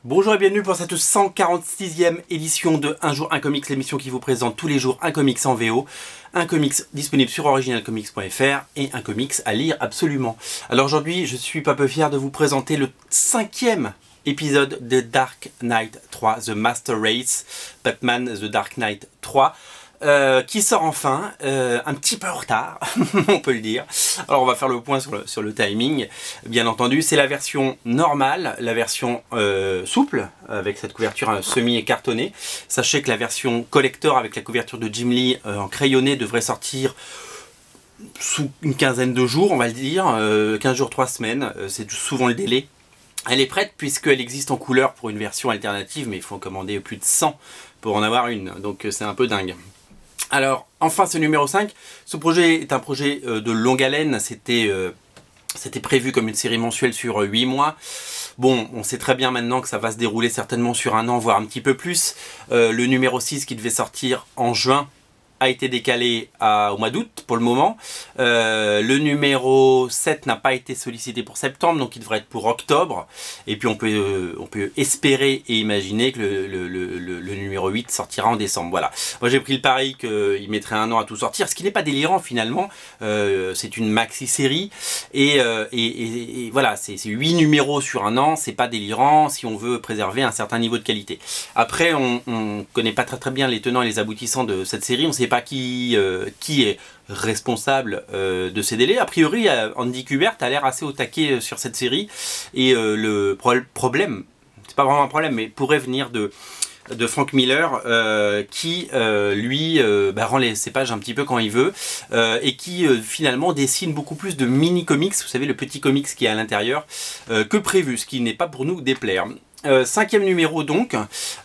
Bonjour et bienvenue pour cette 146e édition de Un jour un comics, l'émission qui vous présente tous les jours un comics en VO, un comics disponible sur originalcomics.fr et un comics à lire absolument. Alors aujourd'hui, je suis pas peu fier de vous présenter le 5e épisode de Dark Knight 3, The Master Race, Batman The Dark Knight 3. Qui sort enfin, un petit peu en retard, on peut le dire. Alors on va faire le point sur le timing, bien entendu. C'est la version normale, la version souple, avec cette couverture semi-écartonnée. Sachez que la version collector, avec la couverture de Jim Lee en crayonné, devrait sortir sous une quinzaine de jours, on va le dire. 15 jours, 3 semaines, c'est souvent le délai. Elle est prête puisqu'elle existe en couleur pour une version alternative, mais il faut en commander plus de 100 pour en avoir une, donc c'est un peu dingue. Alors, enfin ce numéro 5, ce projet est un projet de longue haleine, c'était prévu comme une série mensuelle sur 8 mois. Bon, on sait très bien maintenant que ça va se dérouler certainement sur un an, voire un petit peu plus. Le numéro 6 qui devait sortir en juin a été décalé au mois d'août pour le moment. Le numéro 7 n'a pas été sollicité pour septembre, donc il devrait être pour octobre. Et puis on peut espérer et imaginer que le numéro 8 sortira en décembre. Voilà. Moi j'ai pris le pari qu'il mettrait un an à tout sortir, ce qui n'est pas délirant finalement. C'est une maxi-série. Et voilà, c'est 8 numéros sur un an, c'est pas délirant si on veut préserver un certain niveau de qualité. Après, on connaît pas très bien les tenants et les aboutissants de cette série, on sait pas qui est responsable de ces délais. A priori, Andy Kubert a l'air assez au taquet sur cette série, et le problème, c'est pas vraiment un problème, mais pourrait venir de Frank Miller, qui lui rend ses pages un petit peu quand il veut, et qui finalement dessine beaucoup plus de mini-comics, vous savez, le petit comics qui est à l'intérieur, que prévu, ce qui n'est pas pour nous déplaire. 5e numéro donc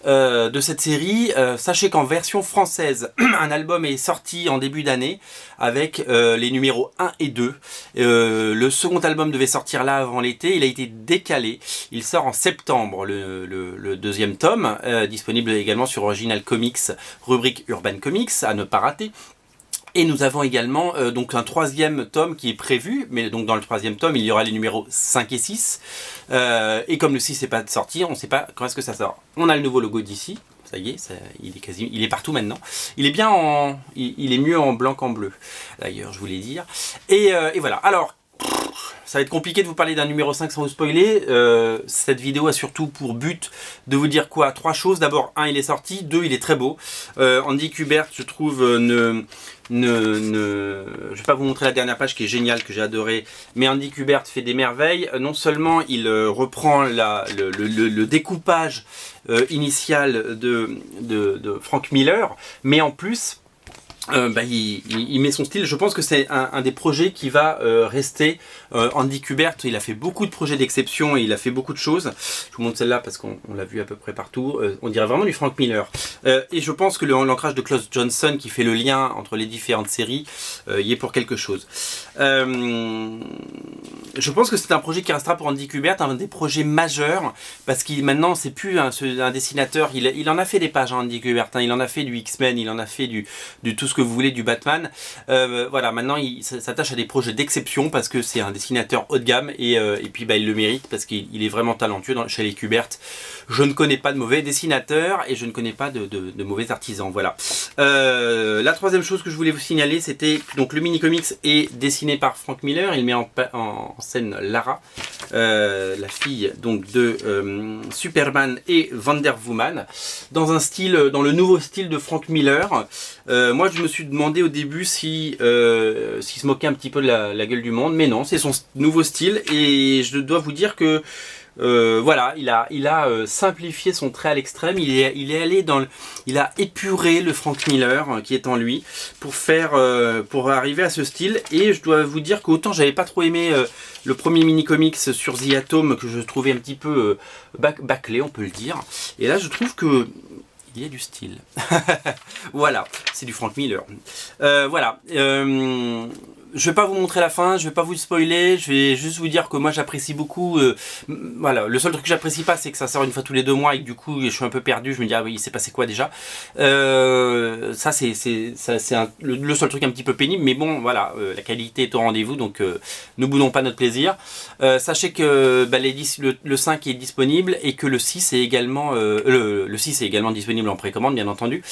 de cette série. Sachez qu'en version française, un album est sorti en début d'année avec les numéros 1 et 2. Le second album devait sortir là avant l'été, il a été décalé. Il sort en septembre, le deuxième tome, disponible également sur Original Comics, rubrique Urban Comics, à ne pas rater. Et nous avons également donc un 3e tome qui est prévu, mais donc dans le 3e tome, il y aura les numéros 5 et 6. Et comme le 6 n'est pas sorti, on ne sait pas quand est-ce que ça sort. On a le nouveau logo d'ici, ça y est, il est partout maintenant. Il est bien il est mieux en blanc qu'en bleu, d'ailleurs, je voulais dire. Et voilà. Alors, ça va être compliqué de vous parler d'un numéro 5 sans vous spoiler. Cette vidéo a surtout pour but de vous dire quoi? 3 choses. D'abord, 1, il est sorti. 2, il est très beau. Andy Kubert, je trouve, je vais pas vous montrer la dernière page qui est géniale, que j'ai adoré, mais Andy Kubert fait des merveilles. Non seulement il reprend le découpage initial de Frank Miller, mais en plus il met son style. Je pense que c'est un des projets qui va rester. Andy Kubert, il a fait beaucoup de projets d'exception et il a fait beaucoup de choses. Je vous montre celle-là parce qu'on l'a vu à peu près partout. On dirait vraiment du Frank Miller. Et je pense que l'ancrage de Klaus Johnson, qui fait le lien entre les différentes séries, y est pour quelque chose. Je pense que c'est un projet qui restera pour Andy Kubert un des projets majeurs, parce qu'il maintenant c'est plus un dessinateur. Il en a fait des pages, Andy Kubert, il en a fait du X-Men, il en a fait du tout ce que vous voulez, du Batman. Voilà, maintenant il s'attache à des projets d'exception parce que c'est un dessinateur haut de gamme, et puis il le mérite parce qu'il est vraiment talentueux chez les Kubert. Je ne connais pas de mauvais dessinateurs et je ne connais pas de mauvais artisans. Voilà. La 3e chose que je voulais vous signaler, c'était donc le mini-comics est dessiné par Frank Miller. Il met en scène Lara, la fille donc de Superman et Wonder Woman, dans le nouveau style de Frank Miller. Moi je me suis demandé au début s'il se moquait un petit peu de la gueule du monde, mais non, c'est son nouveau style, et je dois vous dire que voilà, il a simplifié son trait à l'extrême. Il est allé il a épuré le Frank Miller qui est en lui pour arriver à ce style. Et je dois vous dire qu'autant j'avais pas trop aimé le premier mini comics sur The Atom, que je trouvais un petit peu bâclé, on peut le dire. Et là je trouve que il y a du style. Voilà, c'est du Frank Miller. Voilà. je vais pas vous montrer la fin, je vais pas vous spoiler, je vais juste vous dire que moi j'apprécie beaucoup. Voilà, le seul truc que j'apprécie pas, c'est que ça sort une fois tous les 2 mois et que du coup je suis un peu perdu. Je me dis ah oui, il s'est passé quoi déjà. Ça c'est le seul truc un petit peu pénible, mais bon voilà, la qualité est au rendez-vous, donc ne boudons pas notre plaisir. Sachez que le 5 est disponible et que le 6 est également le 6 est également disponible en précommande bien entendu,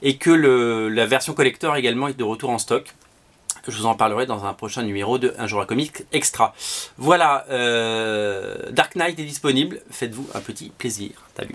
et que la version collector également est de retour en stock. Je vous en parlerai dans un prochain numéro de Un jour un comics extra. Voilà, Dark Knight est disponible, faites-vous un petit plaisir. Salut.